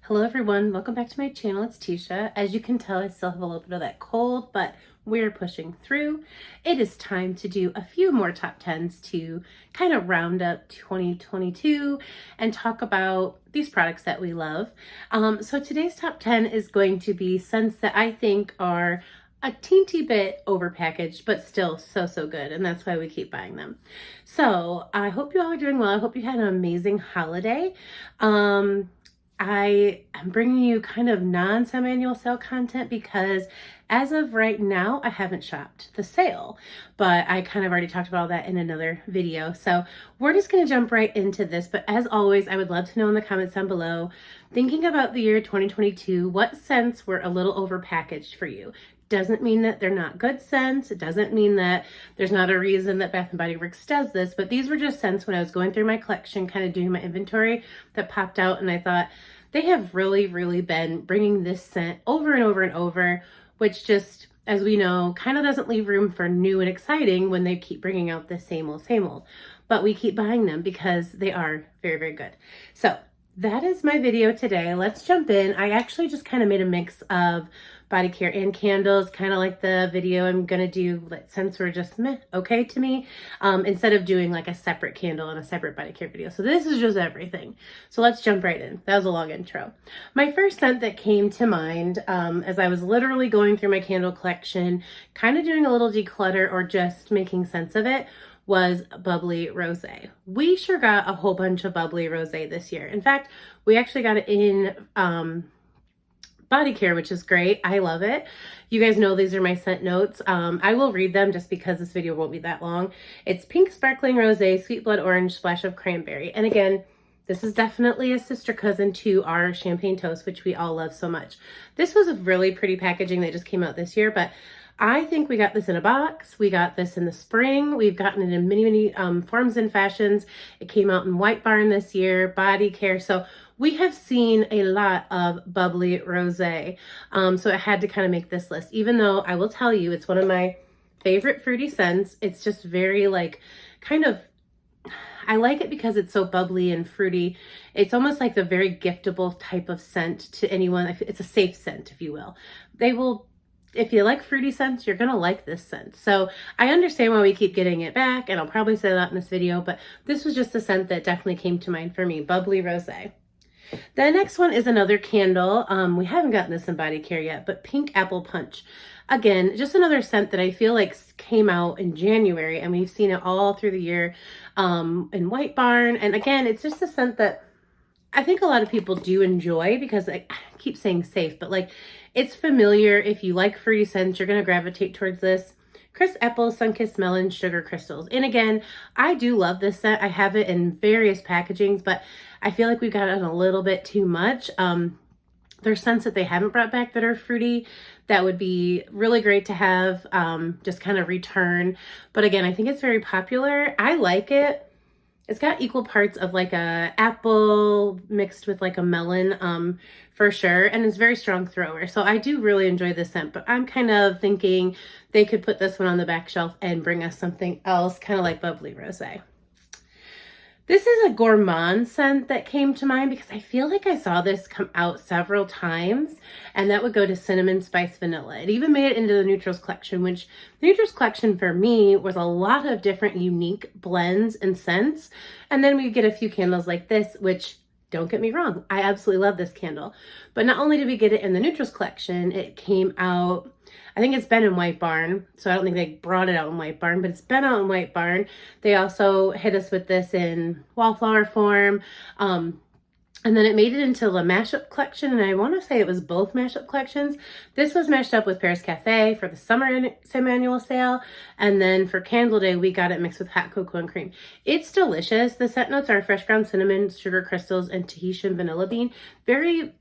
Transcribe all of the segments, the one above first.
Hello everyone, welcome back to my channel. It's Tisha. As you can tell, I still have a little bit of that cold, but we're pushing through. It is time to do a few more top 10s to kind of round up 2022 and talk about these products that we love. So today's top 10 is going to be scents that I think are a teensy bit overpackaged, but still so good, and that's why we keep buying them. So I hope you all are doing well. I hope you had an amazing holiday. I am bringing you kind of non-semi-annual sale content because as of right now, I haven't shopped the sale, but I kind of already talked about all that in another video. So we're just going to jump right into this. But as always, I would love to know in the comments down below, thinking about the year 2022, what scents were a little overpackaged for you? Doesn't mean that they're not good scents. It doesn't mean that there's not a reason that Bath & Body Works does this, but these were just scents when I was going through my collection, kind of doing my inventory, that popped out, and I thought they have really been bringing this scent over and over, which just, as we know, kind of doesn't leave room for new and exciting when they keep bringing out the same old. But we keep buying them because they are very good. So that is my video today. Let's jump in. I actually just kind of made a mix of body care and candles, kind of like the video I'm gonna do since we're just okay to me, instead of doing like a separate candle and a separate body care video. So this is just everything. So let's jump right in. That was a long intro. My first scent that came to mind as I was literally going through my candle collection, kind of doing a little declutter or just making sense of it, was Bubbly Rosé. We sure got a whole bunch of Bubbly Rosé this year. In fact, we actually got it in body care, which is great. I love it. You guys know these are my scent notes. I will read them just because this video won't be that long. It's pink sparkling rosé, sweet blood orange, splash of cranberry. And again, this is definitely a sister cousin to our champagne toast, which we all love so much. This was a really pretty packaging that just came out this year, but I think we got this in a box. We got this in the spring. We've gotten it in many forms and fashions. It came out in whitebarn this year, body care. So we have seen a lot of Bubbly Rosé. So I had to kind of make this list, even though I will tell you it's one of my favorite fruity scents. It's just very I like it because it's so bubbly and fruity. It's almost like the very giftable type of scent to anyone. It's a safe scent, if you will. If you like fruity scents, you're going to like this scent. So I understand why we keep getting it back, and I'll probably say that in this video, but this was just a scent that definitely came to mind for me, Bubbly Rosé. The next one is another candle. We haven't gotten this in body care yet, but Pink Apple Punch. Again, just another scent that I feel like came out in January, and we've seen it all through the year in whitebarn. And again, it's just a scent that I think a lot of people do enjoy because I keep saying safe, but like it's familiar. If you like fruity scents, you're going to gravitate towards this. Crisp apple, sun-kissed melon, sugar crystals. And again, I do love this scent. I have it in various packagings, but I feel like we've got it a little bit too much. There's scents that they haven't brought back that are fruity that would be really great to have, just kind of return. But again, I think it's very popular. I like it. It's got equal parts of like a apple mixed with like a melon, for sure. And it's very strong thrower. So I do really enjoy this scent, but I'm kind of thinking they could put this one on the back shelf and bring us something else, kind of like Bubbly Rosé. This is a gourmand scent that came to mind because I feel like I saw this come out several times, and that would go to Cinnamon Spice Vanilla. It even made it into the Neutrals collection, which the Neutrals collection for me was a lot of different unique blends and scents. And then we get a few candles like this, which, don't get me wrong, I absolutely love this candle. But not only did we get it in the Neutrals collection, it came out, I think it's been in whitebarn, so I don't think they brought it out in whitebarn, but it's been out in whitebarn. They also hit us with this in wallflower form, and then it made it into the mashup collection, and I want to say it was both mashup collections. This was mashed up with Paris Cafe for the summer semi-annual sale, and then for Candle Day, we got it mixed with hot cocoa and cream. It's delicious. The scent notes are fresh ground cinnamon, sugar crystals, and Tahitian vanilla bean. Very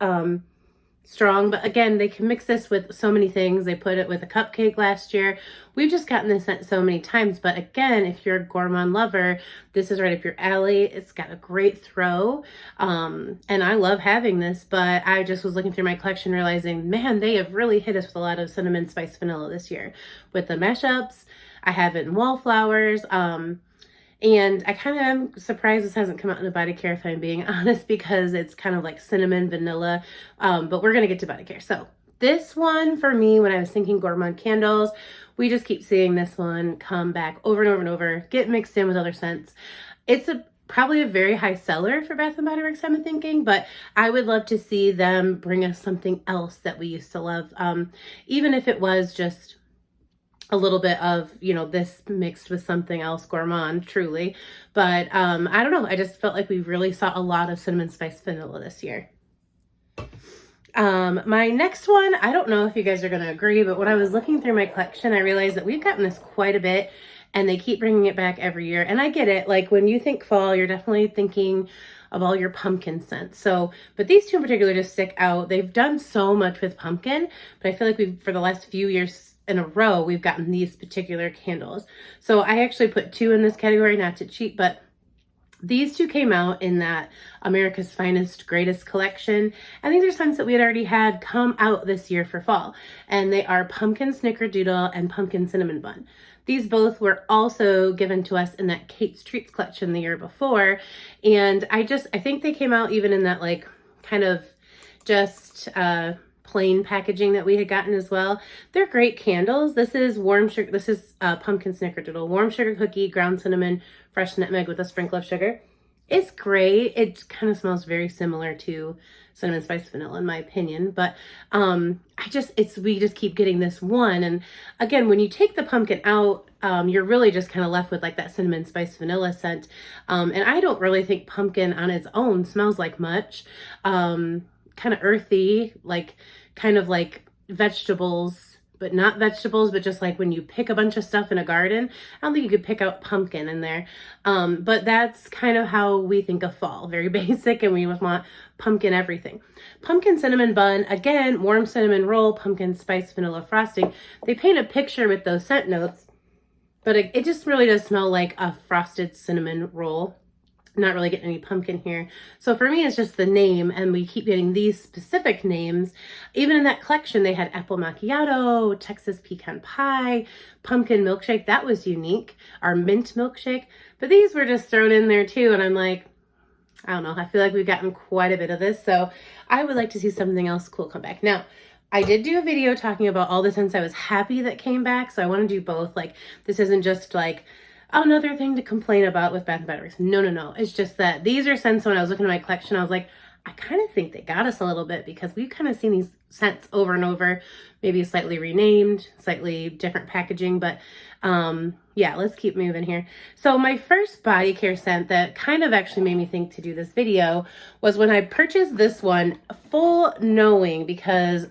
strong, but again, they can mix this with so many things. They put it with a cupcake last year. We've just gotten this scent so many times, but again, if you're a gourmand lover, this is right up your alley. It's got a great throw, and I love having this, but I just was looking through my collection realizing, man, they have really hit us with a lot of cinnamon spice vanilla this year with the mashups. I have it in wallflowers. And I kind of am surprised this hasn't come out in a body care, if I'm being honest, because it's kind of like cinnamon, vanilla, but we're going to get to body care. So this one for me, when I was thinking gourmand candles, we just keep seeing this one come back over and over and over, get mixed in with other scents. It's probably a very high seller for Bath & Body Works, I'm thinking, but I would love to see them bring us something else that we used to love. Even if it was just a little bit of, you know, this mixed with something else gourmand, truly. But I don't know. I just felt like we really saw a lot of cinnamon spice vanilla this year. My next one, I don't know if you guys are going to agree, but when I was looking through my collection, I realized that we've gotten this quite a bit and they keep bringing it back every year. And I get it. Like when you think fall, you're definitely thinking of all your pumpkin scents. So, but these two in particular just stick out. They've done so much with pumpkin, but I feel like we've, for the last few years in a row, we've gotten these particular candles. So I actually put two in this category, not to cheat, but these two came out in that America's Finest Greatest collection. And these are scents that we had already had come out this year for fall. And they are Pumpkin Snickerdoodle and Pumpkin Cinnamon Bun. These both were also given to us in that Kate's Treats collection the year before. And I think they came out even in that like kind of just plain packaging that we had gotten as well. They're great candles. This is warm sugar. This is Pumpkin Snickerdoodle, warm sugar cookie, ground cinnamon, fresh nutmeg with a sprinkle of sugar. It's great. It kind of smells very similar to cinnamon spice vanilla in my opinion, but we just keep getting this one. And again, when you take the pumpkin out, you're really just kind of left with like that cinnamon spice vanilla scent. And I don't really think pumpkin on its own smells like much. Kind of earthy, like kind of like vegetables, but not vegetables, but just like when you pick a bunch of stuff in a garden. I don't think you could pick out pumpkin in there. But that's kind of how we think of fall, very basic, and we want pumpkin everything. Pumpkin cinnamon bun, again, warm cinnamon roll, pumpkin spice vanilla frosting. They paint a picture with those scent notes, but it just really does smell like a frosted cinnamon roll. Not really getting any pumpkin here. So for me, it's just the name, and we keep getting these specific names. Even in that collection, they had apple macchiato, Texas pecan pie, pumpkin milkshake. That was unique. Our mint milkshake. But these were just thrown in there too. And I'm like, I don't know. I feel like we've gotten quite a bit of this. So I would like to see something else cool come back. Now, I did do a video talking about all the scents I was happy that came back. So I want to do both. Like, this isn't just like another thing to complain about with Bath & Body Works. No. It's just that these are scents. When I was looking at my collection, I was like, I kind of think they got us a little bit, because we've kind of seen these scents over and over, maybe slightly renamed, slightly different packaging, but yeah, let's keep moving here. So my first body care scent that kind of actually made me think to do this video was when I purchased this one, full knowing, because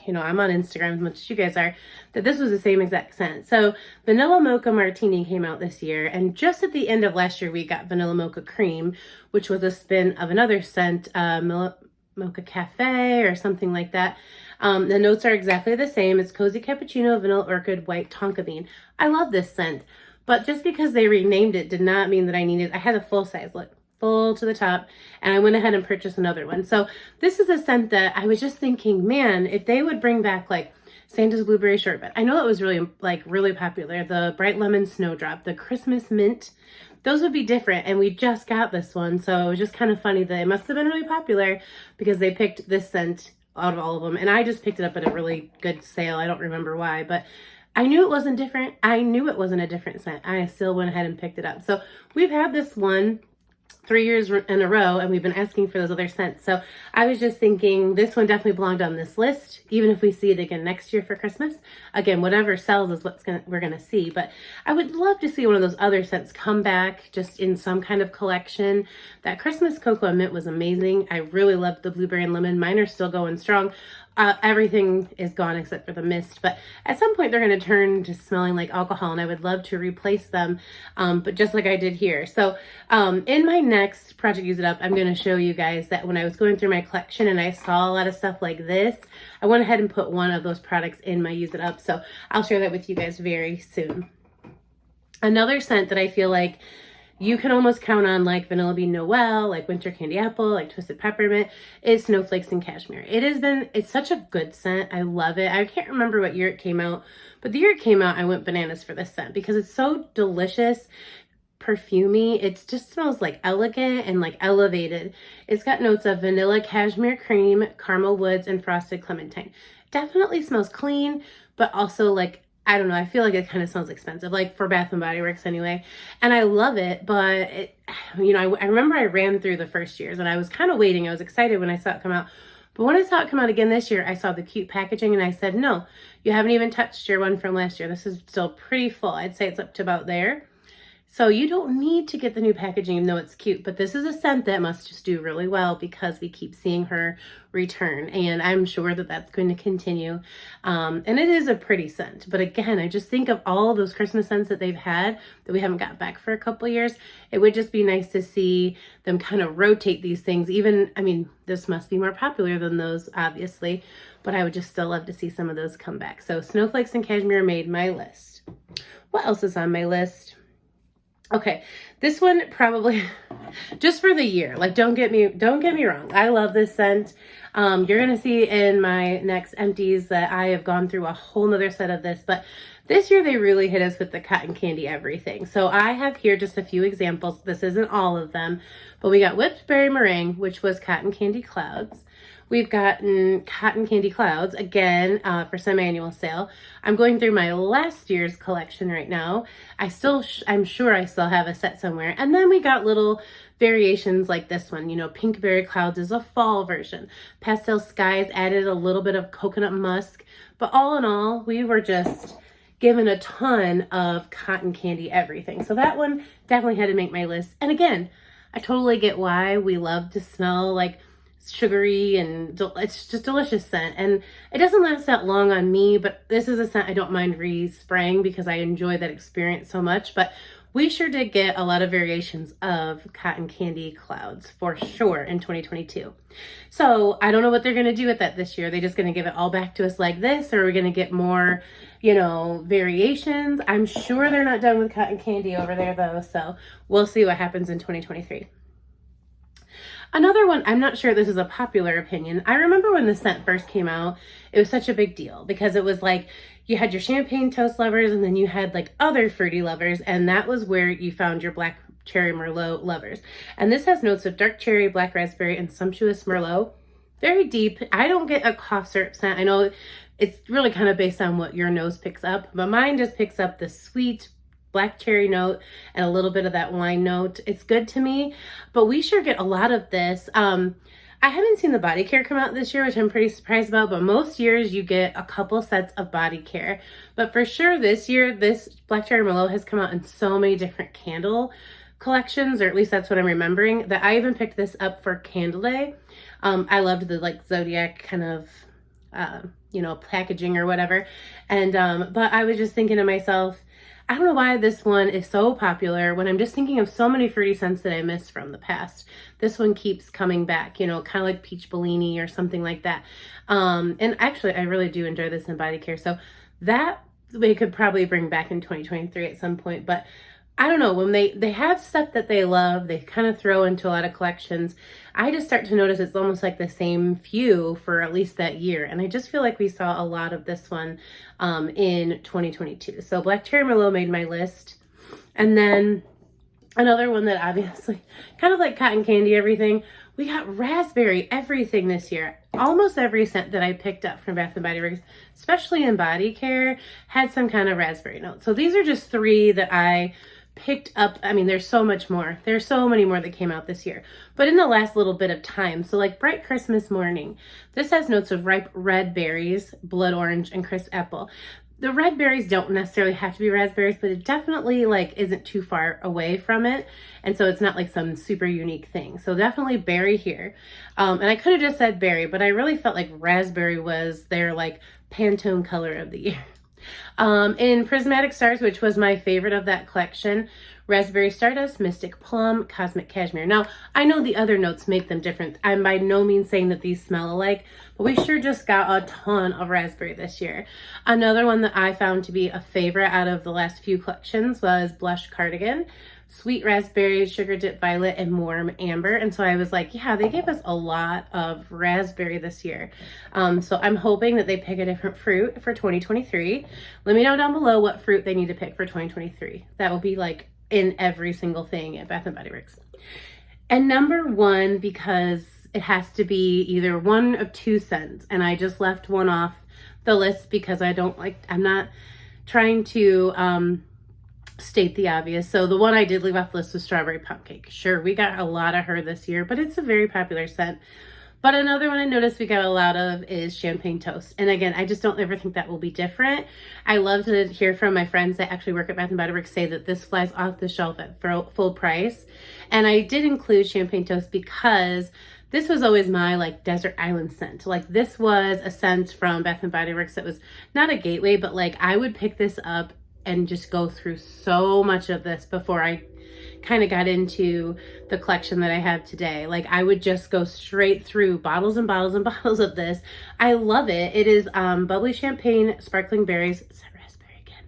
you know, I'm on Instagram as much as you guys are, that this was the same exact scent. So Vanilla Mocha Martini came out this year, and just at the end of last year we got Vanilla Mocha Cream, which was a spin of another scent, Mocha Cafe or something like that. The notes are exactly the same. It's Cozy Cappuccino, Vanilla Orchid, White Tonka Bean. I love this scent, but just because they renamed it did not mean that I had a full size, look, full to the top, and I went ahead and purchased another one. So this is a scent that I was just thinking, man, if they would bring back like Santa's Blueberry Sherbet. I know it was really popular. The Bright Lemon Snowdrop, the Christmas Mint, those would be different, and we just got this one. So it was just kind of funny that it must have been really popular because they picked this scent out of all of them. And I just picked it up at a really good sale. I don't remember why, but I knew it wasn't different. I knew it wasn't a different scent. I still went ahead and picked it up. So we've had this one 3 years in a row, and we've been asking for those other scents. So I was just thinking this one definitely belonged on this list, even if we see it again next year for Christmas. Again, whatever sells is we're gonna see. But I would love to see one of those other scents come back just in some kind of collection. That Christmas Cocoa Mint was amazing. I really loved the blueberry and lemon. Mine are still going strong. Everything is gone except for the mist, but at some point they're going to turn to smelling like alcohol, and I would love to replace them, but just like I did here. So in my next Project Use It Up, I'm going to show you guys that when I was going through my collection and I saw a lot of stuff like this, I went ahead and put one of those products in my Use It Up. So I'll share that with you guys very soon. Another scent that I feel like you can almost count on, like Vanilla Bean Noel, like Winter Candy Apple, like Twisted Peppermint, is Snowflakes and Cashmere. It's such a good scent. I love it. I can't remember what year it came out, but the year it came out, I went bananas for this scent because it's so delicious. perfumey. It just smells like elegant and like elevated. It's got notes of vanilla, cashmere cream, caramel woods, and frosted clementine. Definitely smells clean, but also like, I don't know, I feel like it kind of smells expensive, like for Bath and Body Works anyway. And I love it, but it, you know, I remember I ran through the first years and I was kind of waiting. I was excited when I saw it come out. But when I saw it come out again this year, I saw the cute packaging and I said, no, you haven't even touched your one from last year. This is still pretty full. I'd say it's up to about there. So you don't need to get the new packaging even though it's cute, but this is a scent that must just do really well because we keep seeing her return, and I'm sure that that's going to continue. And it is a pretty scent, but again, I just think of all those Christmas scents that they've had that we haven't got back for a couple years. It would just be nice to see them kind of rotate these things. Even, I mean, this must be more popular than those, obviously, but I would just still love to see some of those come back. So Snowflakes and Cashmere made my list. What else is on my list? Okay, this one probably just for the year. Like, don't get me wrong. I love this scent. You're gonna see in my next empties that I have gone through a whole nother set of this, but this year they really hit us with the cotton candy everything. So I have here just a few examples. This isn't all of them, but we got Whipped Berry Meringue, which was Cotton Candy Clouds. We've gotten Cotton Candy Clouds, again, for semi-annual sale. I'm going through my last year's collection right now. I'm sure I still have a set somewhere. And then we got little variations like this one. You know, Pink Berry Clouds is a fall version. Pastel Skies added a little bit of coconut musk. But all in all, we were just given a ton of cotton candy everything. So that one definitely had to make my list. And again, I totally get why we love to smell like sugary and it's just delicious scent, and it doesn't last that long on me, but this is a scent I don't mind re-spraying because I enjoy that experience so much. But we sure did get a lot of variations of Cotton Candy Clouds for sure in 2022. So I don't know what they're going to do with that this year. Are they just going to give it all back to us like this, or are we going to get more, you know, variations? I'm sure they're not done with cotton candy over there though, so we'll see what happens in 2023. Another one, I'm not sure this is a popular opinion. I remember when the scent first came out, it was such a big deal because it was like you had your champagne toast lovers and then you had like other fruity lovers, and that was where you found your black cherry Merlot lovers. And this has notes of dark cherry, black raspberry, and sumptuous Merlot. Very deep. I don't get a cough syrup scent. I know it's really kind of based on what your nose picks up, but mine just picks up the sweet black cherry note and a little bit of that wine note. It's good to me, but we sure get a lot of this. I haven't seen the body care come out this year, which I'm pretty surprised about, but most years you get a couple sets of body care. But for sure this year, this Black Cherry Merlot has come out in so many different candle collections, or at least that's what I'm remembering, that I even picked this up for Candle Day. I loved the like Zodiac kind of, you know, packaging or whatever. And, but I was just thinking to myself, I don't know why this one is so popular when I'm just thinking of so many fruity scents that I missed from the past. This one keeps coming back, you know, kind of like Peach Bellini or something like that. And actually, I really do enjoy this in body care. So that we could probably bring back in 2023 at some point. But I don't know, when they have stuff that they love, they kind of throw into a lot of collections. I just start to notice it's almost like the same few for at least that year. And I just feel like we saw a lot of this one in 2022. So Black Cherry Merlot made my list. And then another one that obviously, kind of like cotton candy everything, we got raspberry everything this year. Almost every scent that I picked up from Bath and Body Works, especially in body care, had some kind of raspberry note. So these are just three that I picked up. I mean, there's so much more. There's so many more that came out this year, but in the last little bit of time. So like Bright Christmas Morning, this has notes of ripe red berries, blood orange, and crisp apple. The red berries don't necessarily have to be raspberries, but it definitely like isn't too far away from it. And so it's not like some super unique thing. So definitely berry here. And I could have just said berry, but I really felt like raspberry was their like Pantone color of the year. In Prismatic Stars, which was my favorite of that collection, Raspberry Stardust, Mystic Plum, Cosmic Cashmere. Now, I know the other notes make them different. I'm by no means saying that these smell alike, but we sure just got a ton of raspberry this year. Another one that I found to be a favorite out of the last few collections was Blush Cardigan, Sweet Raspberry, Sugar Dip Violet, and Warm Amber. And so I was like, yeah, they gave us a lot of raspberry this year. So I'm hoping that they pick a different fruit for 2023. Let me know down below what fruit they need to pick for 2023. That will be like in every single thing at Bath and Body Works. And number one, because it has to be either one of two scents, and I just left one off the list because I'm not trying to state the obvious. So the one I did leave off the list was Strawberry Pound Cake. Sure, we got a lot of her this year, but it's a very popular scent. But another one I noticed we got a lot of is Champagne Toast. And again, I just don't ever think that will be different. I love to hear from my friends that actually work at Bath & Body Works say that this flies off the shelf at full price. And I did include Champagne Toast because this was always my like desert island scent. Like this was a scent from Bath & Body Works that was not a gateway, but like I would pick this up and just go through so much of this before I kind of got into the collection that I have today. Like I would just go straight through bottles and bottles and bottles of this. I love it. It is bubbly champagne, sparkling berries, it's a raspberry again,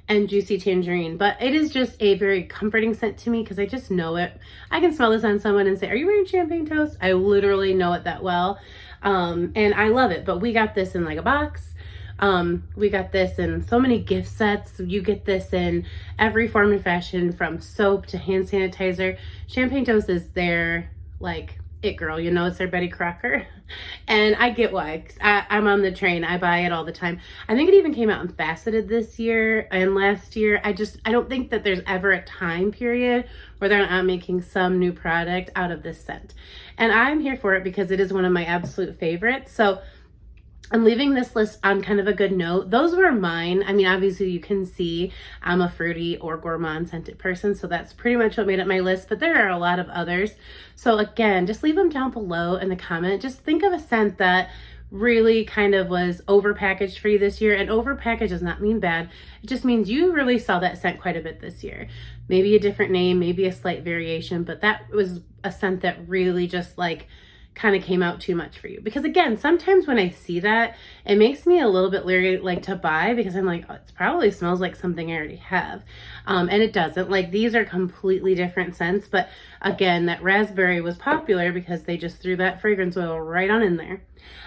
and juicy tangerine. But it is just a very comforting scent to me because I just know it. I can smell this on someone and say, are you wearing Champagne Toast? I literally know it that well. And I love it. But we got this in like a box. We got this in so many gift sets. You get this in every form and fashion, from soap to hand sanitizer. Champagne Toast is their like it girl, you know, it's their Betty Crocker. And I get why. I'm on the train. I buy it all the time. I think it even came out in faceted this year and last year. I don't think that there's ever a time period where they're not making some new product out of this scent. And I'm here for it because it is one of my absolute favorites. So I'm leaving this list on kind of a good note. Those were mine. I mean, obviously you can see I'm a fruity or gourmand scented person, so that's pretty much what made up my list, but there are a lot of others. So again, just leave them down below in the comment. Just think of a scent that really kind of was overpackaged for you this year. And overpackaged does not mean bad. It just means you really saw that scent quite a bit this year. Maybe a different name, maybe a slight variation, but that was a scent that really just like kind of came out too much for you. Because again, sometimes when I see that, it makes me a little bit leery like to buy, because I'm like, oh, it probably smells like something I already have. And it doesn't. Like these are completely different scents, but again, that raspberry was popular because they just threw that fragrance oil right on in there.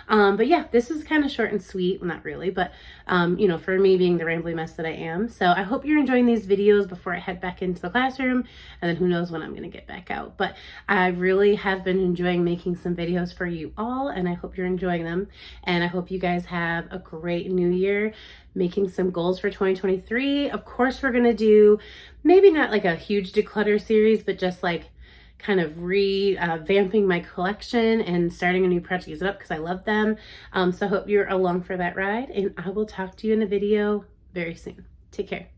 But yeah, this is kind of short and sweet. Well, not really, but you know, for me being the rambly mess that I am. So I hope you're enjoying these videos before I head back into the classroom, and then who knows when I'm going to get back out. But I really have been enjoying making some videos for you all, and I hope you're enjoying them. And I hope you guys have a great new year, making some goals for 2023. Of course, we're going to do maybe not like a huge declutter series, but just like kind of revamping my collection and starting a new project up because I love them. So I hope you're along for that ride, and I will talk to you in a video very soon. Take care.